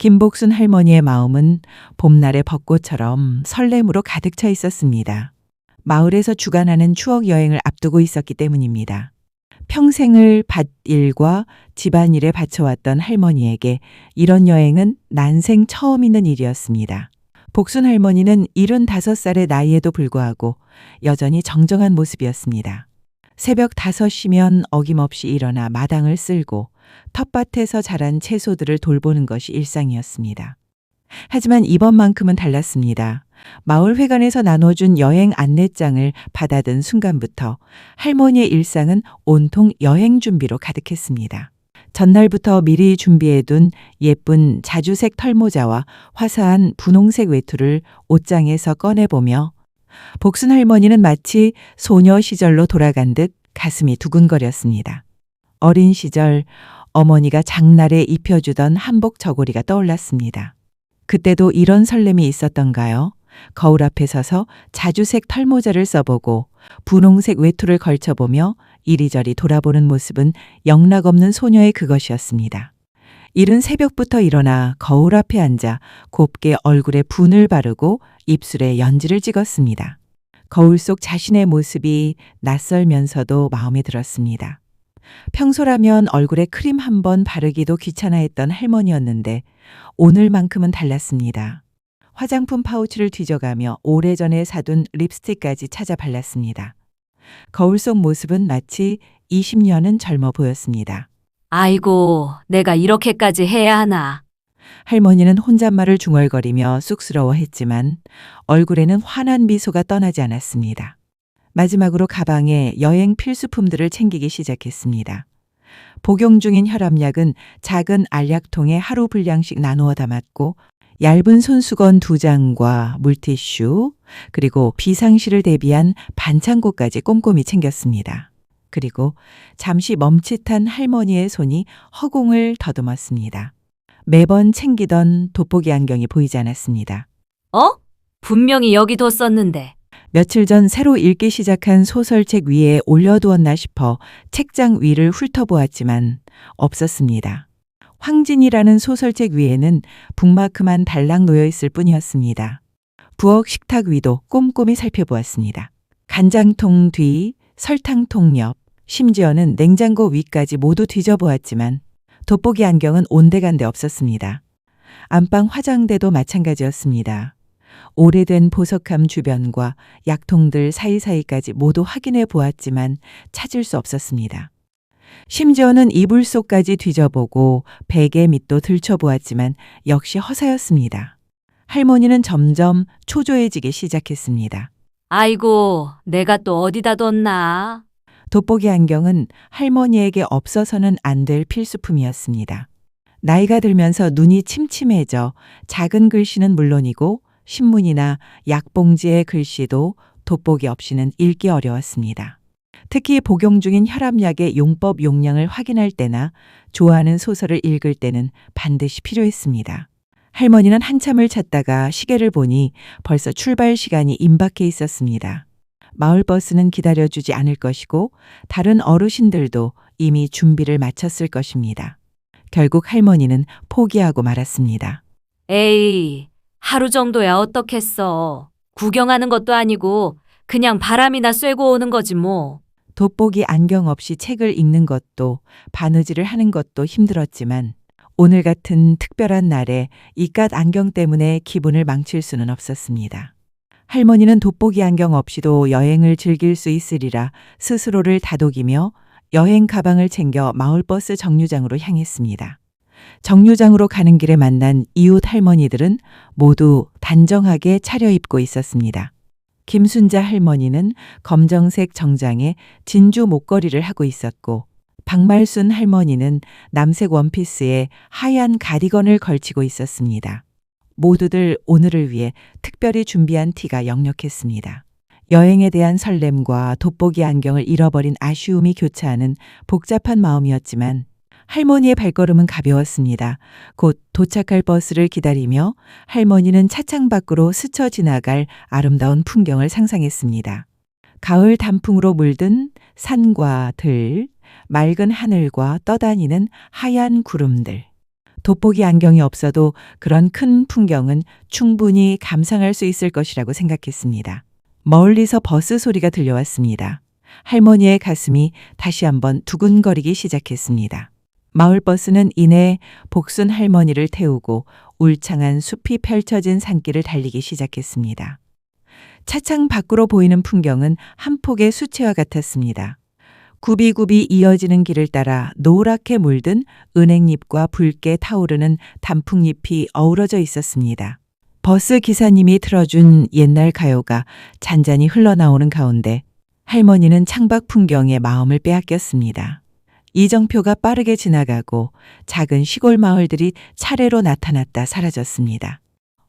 김복순 할머니의 마음은 봄날의 벚꽃처럼 설렘으로 가득 차 있었습니다. 마을에서 주관하는 추억 여행을 앞두고 있었기 때문입니다. 평생을 밭일과 집안일에 바쳐왔던 할머니에게 이런 여행은 난생 처음 있는 일이었습니다. 복순 할머니는 75살의 나이에도 불구하고 여전히 정정한 모습이었습니다. 새벽 5시면 어김없이 일어나 마당을 쓸고 텃밭에서 자란 채소들을 돌보는 것이 일상이었습니다. 하지만 이번만큼은 달랐습니다. 마을회관에서 나눠준 여행 안내장을 받아든 순간부터 할머니의 일상은 온통 여행 준비로 가득했습니다. 전날부터 미리 준비해둔 예쁜 자주색 털모자와 화사한 분홍색 외투를 옷장에서 꺼내보며 복순 할머니는 마치 소녀 시절로 돌아간 듯 가슴이 두근거렸습니다. 어린 시절 어머니가 장날에 입혀주던 한복 저고리가 떠올랐습니다. 그때도 이런 설렘이 있었던가요? 거울 앞에 서서 자주색 털모자를 써보고 분홍색 외투를 걸쳐보며 이리저리 돌아보는 모습은 영락없는 소녀의 그것이었습니다. 이른 새벽부터 일어나 거울 앞에 앉아 곱게 얼굴에 분을 바르고 입술에 연지를 찍었습니다. 거울 속 자신의 모습이 낯설면서도 마음에 들었습니다. 평소라면 얼굴에 크림 한 번 바르기도 귀찮아했던 할머니였는데 오늘만큼은 달랐습니다. 화장품 파우치를 뒤져가며 오래전에 사둔 립스틱까지 찾아 발랐습니다. 거울 속 모습은 마치 20년은 젊어 보였습니다. 아이고, 내가 이렇게까지 해야 하나. 할머니는 혼잣말을 중얼거리며 쑥스러워했지만 얼굴에는 환한 미소가 떠나지 않았습니다. 마지막으로 가방에 여행 필수품들을 챙기기 시작했습니다. 복용 중인 혈압약은 작은 알약통에 하루 분량씩 나누어 담았고 얇은 손수건 2장과 물티슈 그리고 비상시를 대비한 반창고까지 꼼꼼히 챙겼습니다. 그리고 잠시 멈칫한 할머니의 손이 허공을 더듬었습니다. 매번 챙기던 돋보기 안경이 보이지 않았습니다. 분명히 여기 뒀었는데. 며칠 전 새로 읽기 시작한 소설책 위에 올려두었나 싶어 책장 위를 훑어보았지만 없었습니다. 황진이라는 소설책 위에는 북마크만 달랑 놓여 있을 뿐이었습니다. 부엌 식탁 위도 꼼꼼히 살펴보았습니다. 간장통 뒤, 설탕통 옆, 심지어는 냉장고 위까지 모두 뒤져보았지만 돋보기 안경은 온데간데 없었습니다. 안방 화장대도 마찬가지였습니다. 오래된 보석함 주변과 약통들 사이사이까지 모두 확인해 보았지만 찾을 수 없었습니다. 심지어는 이불 속까지 뒤져보고 베개 밑도 들춰보았지만 역시 허사였습니다. 할머니는 점점 초조해지기 시작했습니다. 아이고, 내가 또 어디다 뒀나. 돋보기 안경은 할머니에게 없어서는 안 될 필수품이었습니다. 나이가 들면서 눈이 침침해져 작은 글씨는 물론이고 신문이나 약봉지의 글씨도 돋보기 없이는 읽기 어려웠습니다. 특히 복용 중인 혈압약의 용법 용량을 확인할 때나 좋아하는 소설을 읽을 때는 반드시 필요했습니다. 할머니는 한참을 찾다가 시계를 보니 벌써 출발 시간이 임박해 있었습니다. 마을버스는 기다려주지 않을 것이고 다른 어르신들도 이미 준비를 마쳤을 것입니다. 결국 할머니는 포기하고 말았습니다. 에이, 하루 정도야 어떻겠어. 구경하는 것도 아니고 그냥 바람이나 쐬고 오는 거지 뭐. 돋보기 안경 없이 책을 읽는 것도 바느질을 하는 것도 힘들었지만 오늘 같은 특별한 날에 이깟 안경 때문에 기분을 망칠 수는 없었습니다. 할머니는 돋보기 안경 없이도 여행을 즐길 수 있으리라 스스로를 다독이며 여행 가방을 챙겨 마을버스 정류장으로 향했습니다. 정류장으로 가는 길에 만난 이웃 할머니들은 모두 단정하게 차려입고 있었습니다. 김순자 할머니는 검정색 정장에 진주 목걸이를 하고 있었고 박말순 할머니는 남색 원피스에 하얀 가디건을 걸치고 있었습니다. 모두들 오늘을 위해 특별히 준비한 티가 역력했습니다. 여행에 대한 설렘과 돋보기 안경을 잃어버린 아쉬움이 교차하는 복잡한 마음이었지만 할머니의 발걸음은 가벼웠습니다. 곧 도착할 버스를 기다리며 할머니는 차창 밖으로 스쳐 지나갈 아름다운 풍경을 상상했습니다. 가을 단풍으로 물든 산과 들, 맑은 하늘과 떠다니는 하얀 구름들. 돋보기 안경이 없어도 그런 큰 풍경은 충분히 감상할 수 있을 것이라고 생각했습니다. 멀리서 버스 소리가 들려왔습니다. 할머니의 가슴이 다시 한번 두근거리기 시작했습니다. 마을버스는 이내 복순 할머니를 태우고 울창한 숲이 펼쳐진 산길을 달리기 시작했습니다. 차창 밖으로 보이는 풍경은 한 폭의 수채화 같았습니다. 굽이굽이 이어지는 길을 따라 노랗게 물든 은행잎과 붉게 타오르는 단풍잎이 어우러져 있었습니다. 버스 기사님이 틀어준 옛날 가요가 잔잔히 흘러나오는 가운데 할머니는 창밖 풍경에 마음을 빼앗겼습니다. 이정표가 빠르게 지나가고 작은 시골 마을들이 차례로 나타났다 사라졌습니다.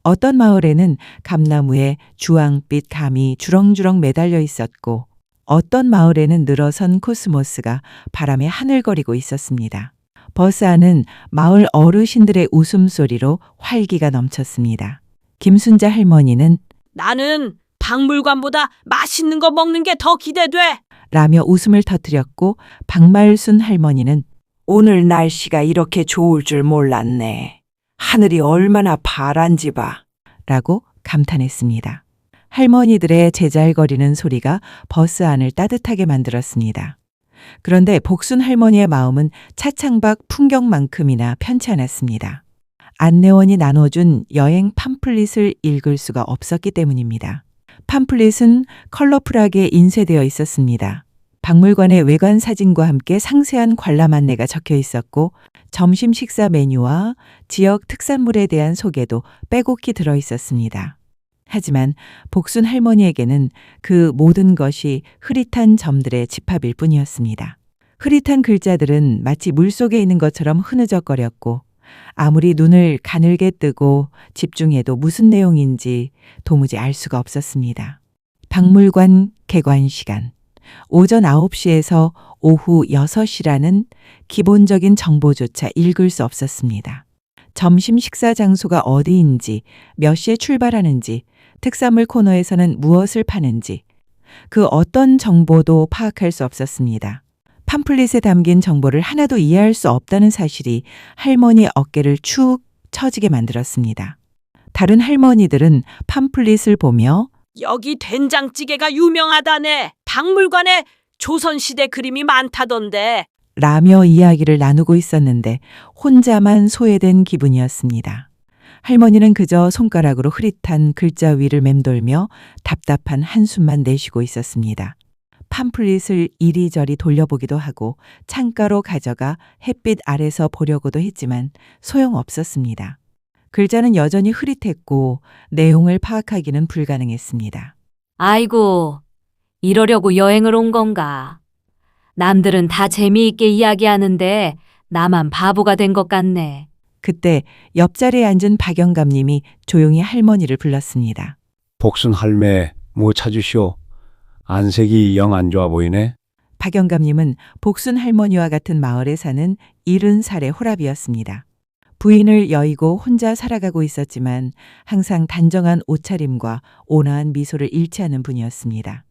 어떤 마을에는 감나무에 주황빛 감이 주렁주렁 매달려 있었고 어떤 마을에는 늘어선 코스모스가 바람에 하늘거리고 있었습니다. 버스 안은 마을 어르신들의 웃음소리로 활기가 넘쳤습니다. 김순자 할머니는 나는 박물관보다 맛있는 거 먹는 게 더 기대돼. 라며 웃음을 터뜨렸고 박말순 할머니는 오늘 날씨가 이렇게 좋을 줄 몰랐네. 하늘이 얼마나 파란지 봐. 라고 감탄했습니다. 할머니들의 제잘거리는 소리가 버스 안을 따뜻하게 만들었습니다. 그런데 복순 할머니의 마음은 차창 밖 풍경만큼이나 편치 않았습니다. 안내원이 나눠준 여행 팜플릿을 읽을 수가 없었기 때문입니다. 팜플릿은 컬러풀하게 인쇄되어 있었습니다. 박물관의 외관 사진과 함께 상세한 관람 안내가 적혀 있었고 점심 식사 메뉴와 지역 특산물에 대한 소개도 빼곡히 들어 있었습니다. 하지만 복순 할머니에게는 그 모든 것이 흐릿한 점들의 집합일 뿐이었습니다. 흐릿한 글자들은 마치 물속에 있는 것처럼 흐느적거렸고 아무리 눈을 가늘게 뜨고 집중해도 무슨 내용인지 도무지 알 수가 없었습니다. 박물관 개관 시간 오전 9시에서 오후 6시라는 기본적인 정보조차 읽을 수 없었습니다. 점심 식사 장소가 어디인지, 몇 시에 출발하는지, 특산물 코너에서는 무엇을 파는지, 그 어떤 정보도 파악할 수 없었습니다. 팜플릿에 담긴 정보를 하나도 이해할 수 없다는 사실이 할머니 어깨를 축 처지게 만들었습니다. 다른 할머니들은 팜플릿을 보며 여기 된장찌개가 유명하다네. 박물관에 조선시대 그림이 많다던데. 라며 이야기를 나누고 있었는데 혼자만 소외된 기분이었습니다. 할머니는 그저 손가락으로 흐릿한 글자 위를 맴돌며 답답한 한숨만 내쉬고 있었습니다. 팜플릿을 이리저리 돌려보기도 하고 창가로 가져가 햇빛 아래서 보려고도 했지만 소용없었습니다. 글자는 여전히 흐릿했고 내용을 파악하기는 불가능했습니다. 아이고, 이러려고 여행을 온 건가? 남들은 다 재미있게 이야기하는데 나만 바보가 된 것 같네. 그때 옆자리에 앉은 박영감님이 조용히 할머니를 불렀습니다. 복순 할매 뭐 찾으시오? 안색이 영 안 좋아 보이네. 박영감님은 복순 할머니와 같은 마을에 사는 70살의 호랍이었습니다. 부인을 여의고 혼자 살아가고 있었지만 항상 단정한 옷차림과 온화한 미소를 잃지 않은 분이었습니다.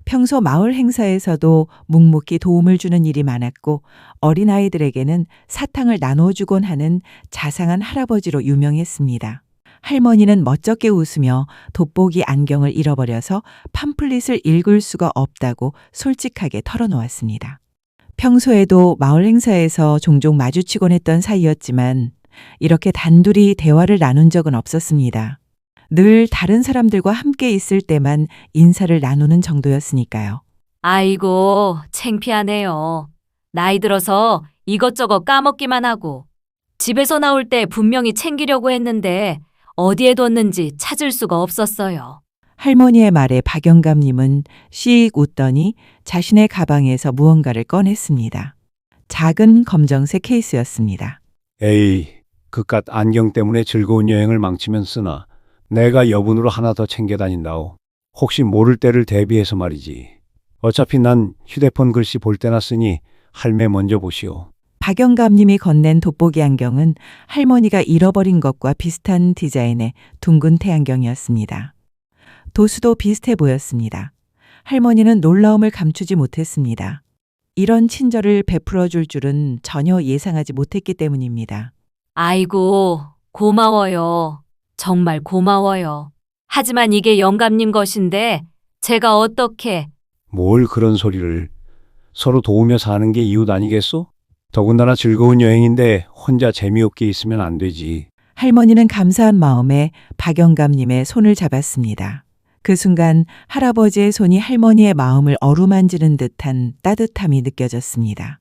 평소 마을 행사에서도 묵묵히 도움을 주는 일이 많았고 어린아이들에게는 사탕을 나눠주곤 하는 자상한 할아버지로 유명했습니다. 할머니는 멋쩍게 웃으며 돋보기 안경을 잃어버려서 팜플릿을 읽을 수가 없다고 솔직하게 털어놓았습니다. 평소에도 마을 행사에서 종종 마주치곤 했던 사이였지만 이렇게 단둘이 대화를 나눈 적은 없었습니다. 늘 다른 사람들과 함께 있을 때만 인사를 나누는 정도였으니까요. 아이고, 창피하네요. 나이 들어서 이것저것 까먹기만 하고. 집에서 나올 때 분명히 챙기려고 했는데 어디에 뒀는지 찾을 수가 없었어요. 할머니의 말에 박영감님은 씩 웃더니 자신의 가방에서 무언가를 꺼냈습니다. 작은 검정색 케이스였습니다. 에이, 그깟 안경 때문에 즐거운 여행을 망치면 쓰나. 내가 여분으로 하나 더 챙겨 다닌다오. 혹시 모를 때를 대비해서 말이지. 어차피 난 휴대폰 글씨 볼 때나 쓰니 할매 먼저 보시오. 박영감님이 건넨 돋보기 안경은 할머니가 잃어버린 것과 비슷한 디자인의 둥근 태안경이었습니다. 도수도 비슷해 보였습니다. 할머니는 놀라움을 감추지 못했습니다. 이런 친절을 베풀어 줄 줄은 전혀 예상하지 못했기 때문입니다. 아이고, 고마워요. 정말 고마워요. 하지만 이게 영감님 것인데 제가 어떻게 뭘 그런 소리를. 서로 도우며 사는 게 이웃 아니겠소? 더군다나 즐거운 여행인데 혼자 재미없게 있으면 안 되지. 할머니는 감사한 마음에 박영감님의 손을 잡았습니다. 그 순간 할아버지의 손이 할머니의 마음을 어루만지는 듯한 따뜻함이 느껴졌습니다.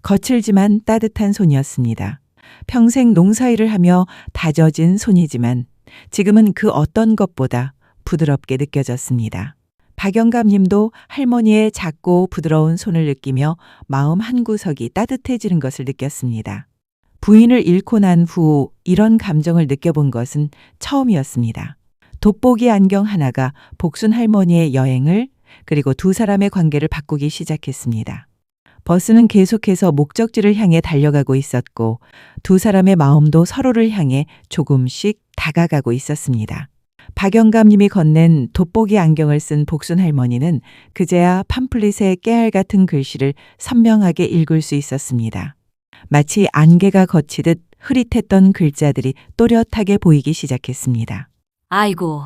거칠지만 따뜻한 손이었습니다. 평생 농사일을 하며 다져진 손이지만 지금은 그 어떤 것보다 부드럽게 느껴졌습니다. 박영감 님도 할머니의 작고 부드러운 손을 느끼며 마음 한구석이 따뜻해지는 것을 느꼈습니다. 부인을 잃고 난 후 이런 감정을 느껴본 것은 처음이었습니다. 돋보기 안경 하나가 복순 할머니의 여행을 그리고 두 사람의 관계를 바꾸기 시작했습니다. 버스는 계속해서 목적지를 향해 달려가고 있었고 두 사람의 마음도 서로를 향해 조금씩 다가가고 있었습니다. 박영감 님이 건넨 돋보기 안경을 쓴 복순 할머니는 그제야 팜플릿의 깨알 같은 글씨를 선명하게 읽을 수 있었습니다. 마치 안개가 걷히듯 흐릿했던 글자들이 또렷하게 보이기 시작했습니다. 아이고,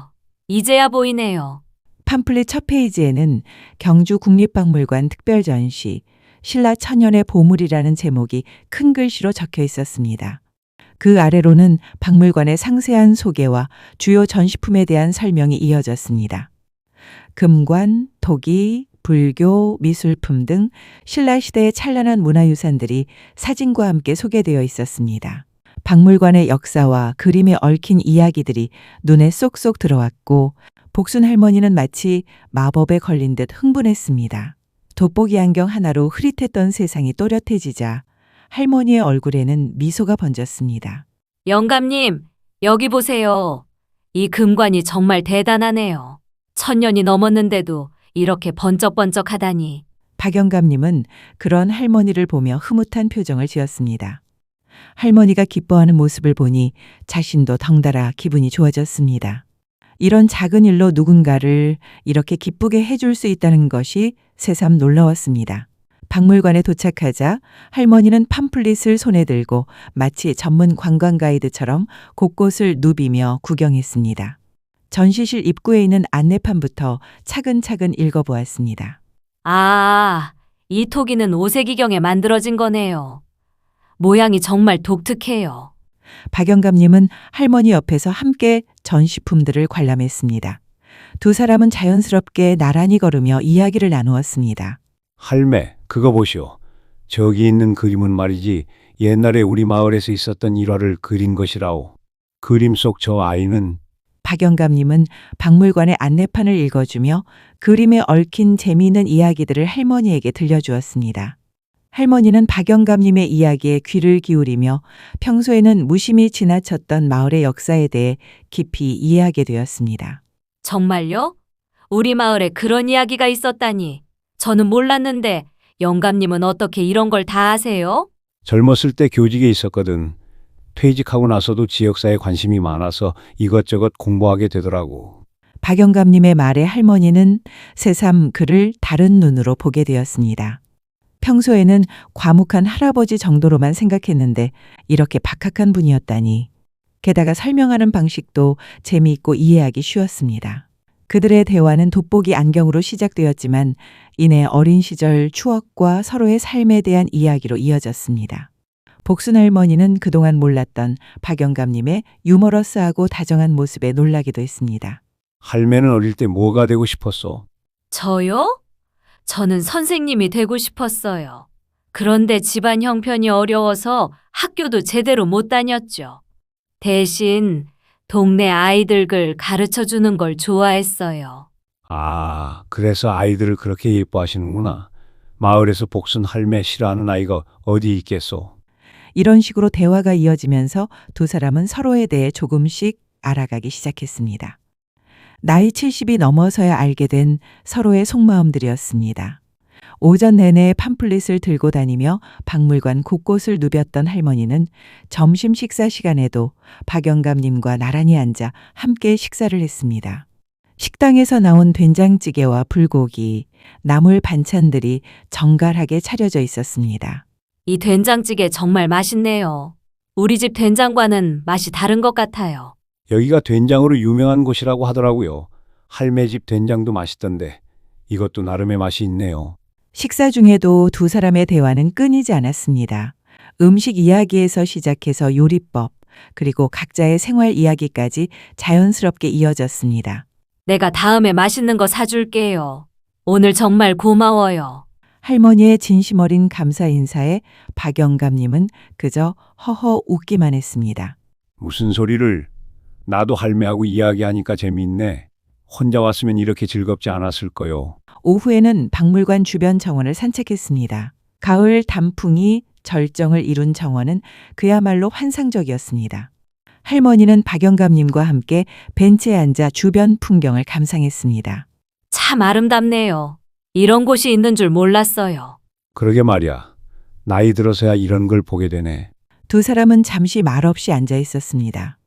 이제야 보이네요. 팜플릿 첫 페이지에는 경주 국립박물관 특별전시 신라 천년의 보물이라는 제목이 큰 글씨로 적혀 있었습니다. 그 아래로는 박물관의 상세한 소개와 주요 전시품에 대한 설명이 이어졌습니다. 금관, 토기, 불교, 미술품 등 신라시대의 찬란한 문화유산들이 사진과 함께 소개되어 있었습니다. 박물관의 역사와 그림에 얽힌 이야기들이 눈에 쏙쏙 들어왔고 복순 할머니는 마치 마법에 걸린 듯 흥분했습니다. 돋보기 안경 하나로 흐릿했던 세상이 또렷해지자 할머니의 얼굴에는 미소가 번졌습니다. 영감님, 여기 보세요. 이 금관이 정말 대단하네요. 1000년이 넘었는데도 이렇게 번쩍번쩍하다니. 박영감님은 그런 할머니를 보며 흐뭇한 표정을 지었습니다. 할머니가 기뻐하는 모습을 보니 자신도 덩달아 기분이 좋아졌습니다. 이런 작은 일로 누군가를 이렇게 기쁘게 해줄 수 있다는 것이 새삼 놀라웠습니다. 박물관에 도착하자 할머니는 팜플릿을 손에 들고 마치 전문 관광 가이드처럼 곳곳을 누비며 구경했습니다. 전시실 입구에 있는 안내판부터 차근차근 읽어보았습니다. 아, 이 토기는 오색이경에 만들어진 거네요. 모양이 정말 독특해요. 박영감님은 할머니 옆에서 함께 전시품들을 관람했습니다. 두 사람은 자연스럽게 나란히 걸으며 이야기를 나누었습니다. 할매, 그거 보시오. 저기 있는 그림은 말이지 옛날에 우리 마을에서 있었던 일화를 그린 것이라오. 그림 속 저 아이는 박영감님은 박물관의 안내판을 읽어주며 그림에 얽힌 재미있는 이야기들을 할머니에게 들려주었습니다. 할머니는 박영감님의 이야기에 귀를 기울이며 평소에는 무심히 지나쳤던 마을의 역사에 대해 깊이 이해하게 되었습니다. 정말요? 우리 마을에 그런 이야기가 있었다니. 저는 몰랐는데 영감님은 어떻게 이런 걸 다 아세요? 젊었을 때 교직에 있었거든. 퇴직하고 나서도 지역사에 관심이 많아서 이것저것 공부하게 되더라고. 박영감님의 말에 할머니는 새삼 그를 다른 눈으로 보게 되었습니다. 평소에는 과묵한 할아버지 정도로만 생각했는데 이렇게 박학한 분이었다니. 게다가 설명하는 방식도 재미있고 이해하기 쉬웠습니다. 그들의 대화는 돋보기 안경으로 시작되었지만 이내 어린 시절 추억과 서로의 삶에 대한 이야기로 이어졌습니다. 복순 할머니는 그동안 몰랐던 박영감님의 유머러스하고 다정한 모습에 놀라기도 했습니다. 할매는 어릴 때 뭐가 되고 싶었어? 저요? 저는 선생님이 되고 싶었어요. 그런데 집안 형편이 어려워서 학교도 제대로 못 다녔죠. 대신 동네 아이들을 가르쳐 주는 걸 좋아했어요. 아, 그래서 아이들을 그렇게 예뻐하시는구나. 마을에서 복순 할매 싫어하는 아이가 어디 있겠소? 이런 식으로 대화가 이어지면서 두 사람은 서로에 대해 조금씩 알아가기 시작했습니다. 나이 70이 넘어서야 알게 된 서로의 속마음들이었습니다. 오전 내내 팜플릿을 들고 다니며 박물관 곳곳을 누볐던 할머니는 점심 식사 시간에도 박영감님과 나란히 앉아 함께 식사를 했습니다. 식당에서 나온 된장찌개와 불고기, 나물 반찬들이 정갈하게 차려져 있었습니다. 이 된장찌개 정말 맛있네요. 우리 집 된장과는 맛이 다른 것 같아요. 여기가 된장으로 유명한 곳이라고 하더라고요. 할매 집 된장도 맛있던데 이것도 나름의 맛이 있네요. 식사 중에도 두 사람의 대화는 끊이지 않았습니다. 음식 이야기에서 시작해서 요리법, 그리고 각자의 생활 이야기까지 자연스럽게 이어졌습니다. 내가 다음에 맛있는 거 사줄게요. 오늘 정말 고마워요. 할머니의 진심 어린 감사 인사에 박영감님은 그저 허허 웃기만 했습니다. 무슨 소리를? 나도 할매하고 이야기하니까 재미있네. 혼자 왔으면 이렇게 즐겁지 않았을 거요. 오후에는 박물관 주변 정원을 산책했습니다. 가을 단풍이 절정을 이룬 정원은 그야말로 환상적이었습니다. 할머니는 박영감님과 함께 벤치에 앉아 주변 풍경을 감상했습니다. 참 아름답네요. 이런 곳이 있는 줄 몰랐어요. 그러게 말이야. 나이 들어서야 이런 걸 보게 되네. 두 사람은 잠시 말없이 앉아 있었습니다.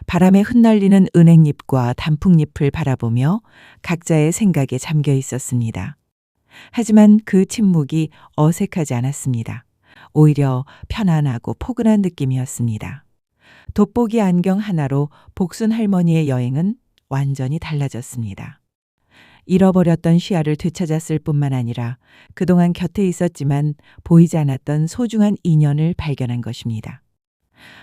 바람에 흩날리는 은행잎과 단풍잎을 바라보며 각자의 생각에 잠겨 있었습니다. 하지만 그 침묵이 어색하지 않았습니다. 오히려 편안하고 포근한 느낌이었습니다. 돋보기 안경 하나로 복순 할머니의 여행은 완전히 달라졌습니다. 잃어버렸던 시야를 되찾았을 뿐만 아니라 그동안 곁에 있었지만 보이지 않았던 소중한 인연을 발견한 것입니다.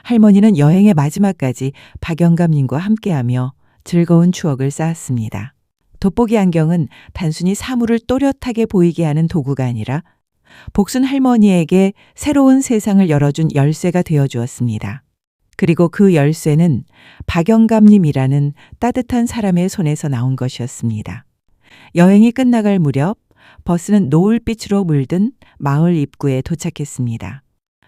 할머니는 여행의 마지막까지 박영감님과 함께하며 즐거운 추억을 쌓았습니다. 돋보기 안경은 단순히 사물을 또렷하게 보이게 하는 도구가 아니라 복순 할머니에게 새로운 세상을 열어준 열쇠가 되어 주었습니다. 그리고 그 열쇠는 박영감님이라는 따뜻한 사람의 손에서 나온 것이었습니다. 여행이 끝나갈 무렵 버스는 노을빛으로 물든 마을 입구에 도착했습니다.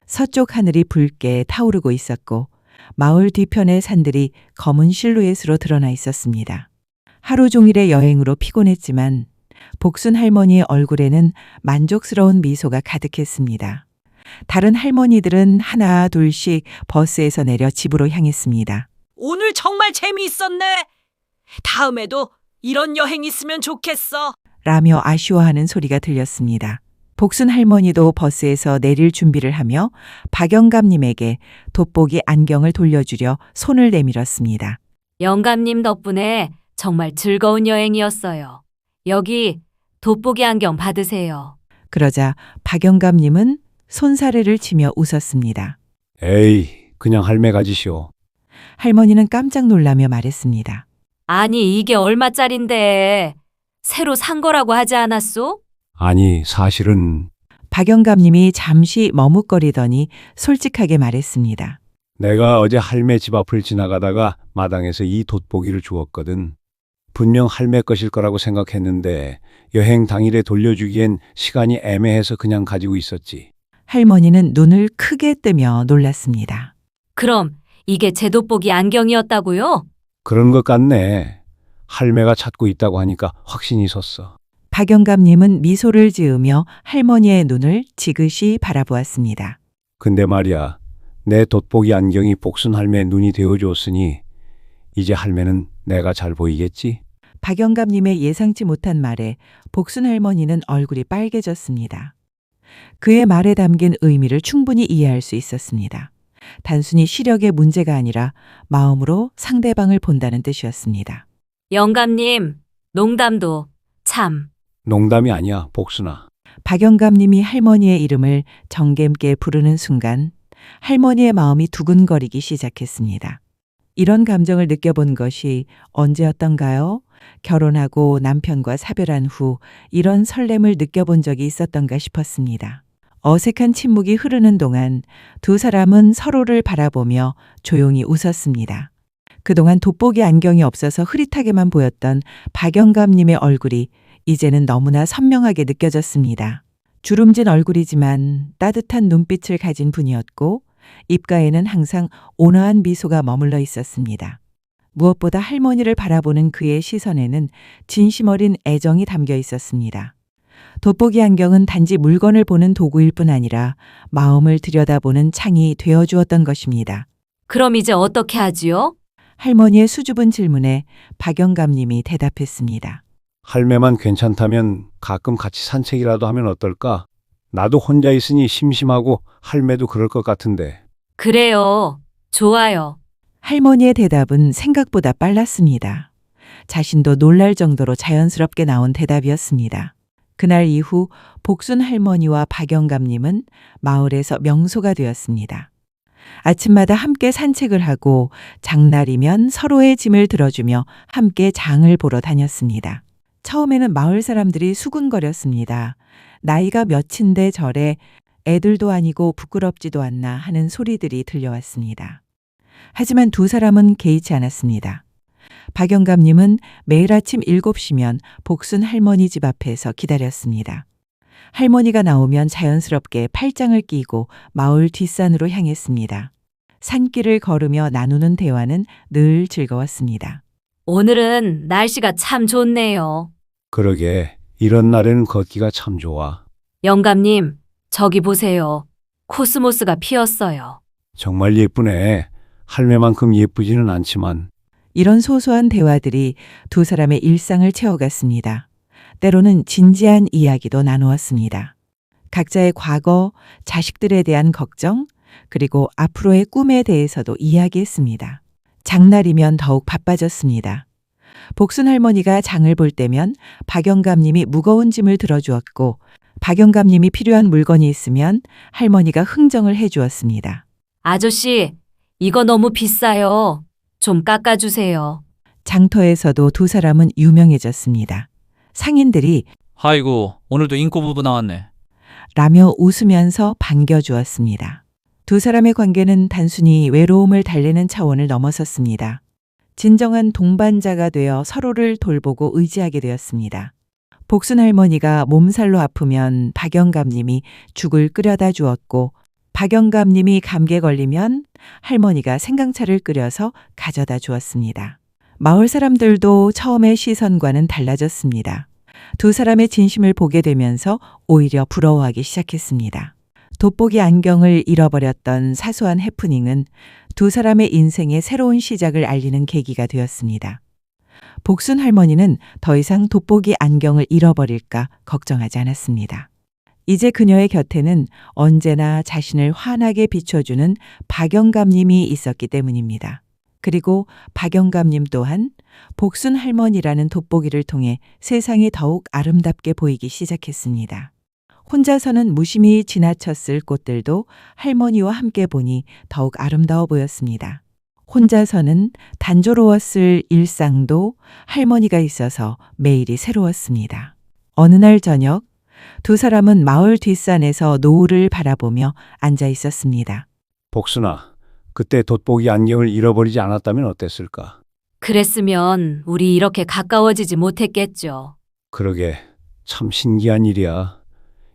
서쪽 하늘이 붉게 타오르고 있었고 마을 뒤편의 산들이 검은 실루엣으로 드러나 있었습니다. 하루 종일의 여행으로 피곤했지만 복순 할머니의 얼굴에는 만족스러운 미소가 가득했습니다. 다른 할머니들은 하나 둘씩 버스에서 내려 집으로 향했습니다. 오늘 정말 재미있었네. 다음에도 이런 여행 있으면 좋겠어. 라며 아쉬워하는 소리가 들렸습니다. 복순 할머니도 버스에서 내릴 준비를 하며 박영감님에게 돋보기 안경을 돌려주려 손을 내밀었습니다. 영감님 덕분에 정말 즐거운 여행이었어요. 여기 돋보기 안경 받으세요. 그러자 박영감님은 손사래를 치며 웃었습니다. 에이, 그냥 할매 가지시오. 할머니는 깜짝 놀라며 말했습니다. 아니, 이게 얼마짜린데? 새로 산 거라고 하지 않았소? 아니, 사실은 박영감님이 잠시 머뭇거리더니 솔직하게 말했습니다. 내가 어제 할매 집 앞을 지나가다가 마당에서 이 돋보기를 주웠거든. 분명 할매 것일 거라고 생각했는데 여행 당일에 돌려주기엔 시간이 애매해서 그냥 가지고 있었지. 할머니는 눈을 크게 뜨며 놀랐습니다. 그럼 이게 제 돋보기 안경이었다고요? 그런 것 같네. 할매가 찾고 있다고 하니까 확신이 섰어. 박영감님은 미소를 지으며 할머니의 눈을 지그시 바라보았습니다. 근데 말이야, 내 돋보기 안경이 복순 할매 눈이 되어주었으니 이제 할매는 내가 잘 보이겠지? 박영감님의 예상치 못한 말에 복순 할머니는 얼굴이 빨개졌습니다. 그의 말에 담긴 의미를 충분히 이해할 수 있었습니다. 단순히 시력의 문제가 아니라 마음으로 상대방을 본다는 뜻이었습니다. 영감님, 농담도 참. 농담이 아니야, 복순아. 박영감님이 할머니의 이름을 정겹게 부르는 순간 할머니의 마음이 두근거리기 시작했습니다. 이런 감정을 느껴본 것이 언제였던가요? 결혼하고 남편과 사별한 후 이런 설렘을 느껴본 적이 있었던가 싶었습니다. 어색한 침묵이 흐르는 동안 두 사람은 서로를 바라보며 조용히 웃었습니다. 그동안 돋보기 안경이 없어서 흐릿하게만 보였던 박영감님의 얼굴이 이제는 너무나 선명하게 느껴졌습니다. 주름진 얼굴이지만 따뜻한 눈빛을 가진 분이었고 입가에는 항상 온화한 미소가 머물러 있었습니다. 무엇보다 할머니를 바라보는 그의 시선에는 진심 어린 애정이 담겨 있었습니다. 돋보기 안경은 단지 물건을 보는 도구일 뿐 아니라 마음을 들여다보는 창이 되어주었던 것입니다. 그럼 이제 어떻게 하지요? 할머니의 수줍은 질문에 박영감님이 대답했습니다. 할매만 괜찮다면 가끔 같이 산책이라도 하면 어떨까? 나도 혼자 있으니 심심하고 할매도 그럴 것 같은데. 그래요. 좋아요. 할머니의 대답은 생각보다 빨랐습니다. 자신도 놀랄 정도로 자연스럽게 나온 대답이었습니다. 그날 이후 복순 할머니와 박영감님은 마을에서 명소가 되었습니다. 아침마다 함께 산책을 하고 장날이면 서로의 짐을 들어주며 함께 장을 보러 다녔습니다. 처음에는 마을 사람들이 수군거렸습니다. 나이가 몇인데 저래 애들도 아니고 부끄럽지도 않나 하는 소리들이 들려왔습니다. 하지만 두 사람은 개의치 않았습니다. 박영감님은 매일 아침 7시면 복순 할머니 집 앞에서 기다렸습니다. 할머니가 나오면 자연스럽게 팔짱을 끼고 마을 뒷산으로 향했습니다. 산길을 걸으며 나누는 대화는 늘 즐거웠습니다. 오늘은 날씨가 참 좋네요. 그러게, 이런 날에는 걷기가 참 좋아. 영감님, 저기 보세요. 코스모스가 피었어요. 정말 예쁘네. 할매만큼 예쁘지는 않지만. 이런 소소한 대화들이 두 사람의 일상을 채워갔습니다. 때로는 진지한 이야기도 나누었습니다. 각자의 과거, 자식들에 대한 걱정, 그리고 앞으로의 꿈에 대해서도 이야기했습니다. 장날이면 더욱 바빠졌습니다. 복순 할머니가 장을 볼 때면 박영감님이 무거운 짐을 들어주었고, 박영감님이 필요한 물건이 있으면 할머니가 흥정을 해주었습니다. 아저씨, 이거 너무 비싸요. 좀 깎아주세요. 장터에서도 두 사람은 유명해졌습니다. 상인들이 아이고, 오늘도 인꼬부부 나왔네. 라며 웃으면서 반겨주었습니다. 두 사람의 관계는 단순히 외로움을 달래는 차원을 넘어섰습니다. 진정한 동반자가 되어 서로를 돌보고 의지하게 되었습니다. 복순 할머니가 몸살로 아프면 박영감님이 죽을 끓여다 주었고, 박영감님이 감기에 걸리면 할머니가 생강차를 끓여서 가져다 주었습니다. 마을 사람들도 처음의 시선과는 달라졌습니다. 두 사람의 진심을 보게 되면서 오히려 부러워하기 시작했습니다. 돋보기 안경을 잃어버렸던 사소한 해프닝은 두 사람의 인생의 새로운 시작을 알리는 계기가 되었습니다. 복순 할머니는 더 이상 돋보기 안경을 잃어버릴까 걱정하지 않았습니다. 이제 그녀의 곁에는 언제나 자신을 환하게 비춰주는 박영감님이 있었기 때문입니다. 그리고 박영감님 또한 복순 할머니라는 돋보기를 통해 세상이 더욱 아름답게 보이기 시작했습니다. 혼자서는 무심히 지나쳤을 꽃들도 할머니와 함께 보니 더욱 아름다워 보였습니다. 혼자서는 단조로웠을 일상도 할머니가 있어서 매일이 새로웠습니다. 어느 날 저녁, 두 사람은 마을 뒷산에서 노을을 바라보며 앉아 있었습니다. 복순아, 그때 돋보기 안경을 잃어버리지 않았다면 어땠을까? 그랬으면 우리 이렇게 가까워지지 못했겠죠. 그러게, 참 신기한 일이야.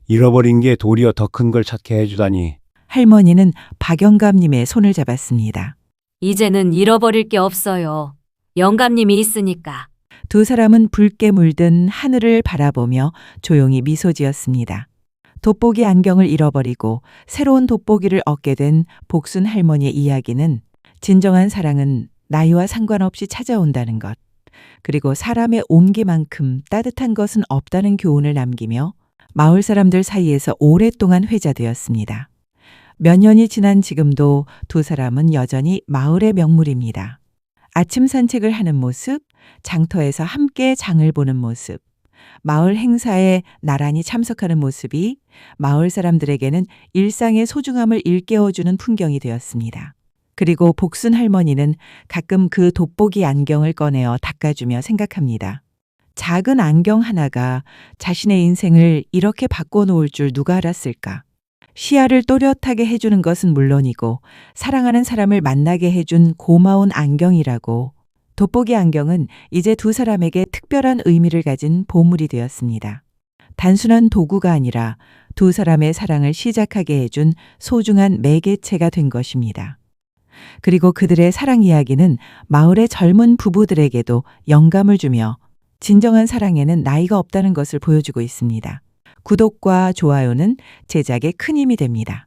잃어버린 게 도리어 더 큰 걸 찾게 해주다니. 할머니는 박영감님의 손을 잡았습니다. 이제는 잃어버릴 게 없어요. 영감님이 있으니까. 두 사람은 붉게 물든 하늘을 바라보며 조용히 미소 지었습니다. 돋보기 안경을 잃어버리고 새로운 돋보기를 얻게 된 복순 할머니의 이야기는 진정한 사랑은 나이와 상관없이 찾아온다는 것, 그리고 사람의 온기만큼 따뜻한 것은 없다는 교훈을 남기며 마을 사람들 사이에서 오랫동안 회자되었습니다. 몇 년이 지난 지금도 두 사람은 여전히 마을의 명물입니다. 아침 산책을 하는 모습, 장터에서 함께 장을 보는 모습, 마을 행사에 나란히 참석하는 모습이 마을 사람들에게는 일상의 소중함을 일깨워주는 풍경이 되었습니다. 그리고 복순 할머니는 가끔 그 돋보기 안경을 꺼내어 닦아주며 생각합니다. 작은 안경 하나가 자신의 인생을 이렇게 바꿔놓을 줄 누가 알았을까? 시야를 또렷하게 해주는 것은 물론이고 사랑하는 사람을 만나게 해준 고마운 안경이라고, 돋보기 안경은 이제 두 사람에게 특별한 의미를 가진 보물이 되었습니다. 단순한 도구가 아니라 두 사람의 사랑을 시작하게 해준 소중한 매개체가 된 것입니다. 그리고 그들의 사랑 이야기는 마을의 젊은 부부들에게도 영감을 주며 진정한 사랑에는 나이가 없다는 것을 보여주고 있습니다. 구독과 좋아요는 제작에 큰 힘이 됩니다.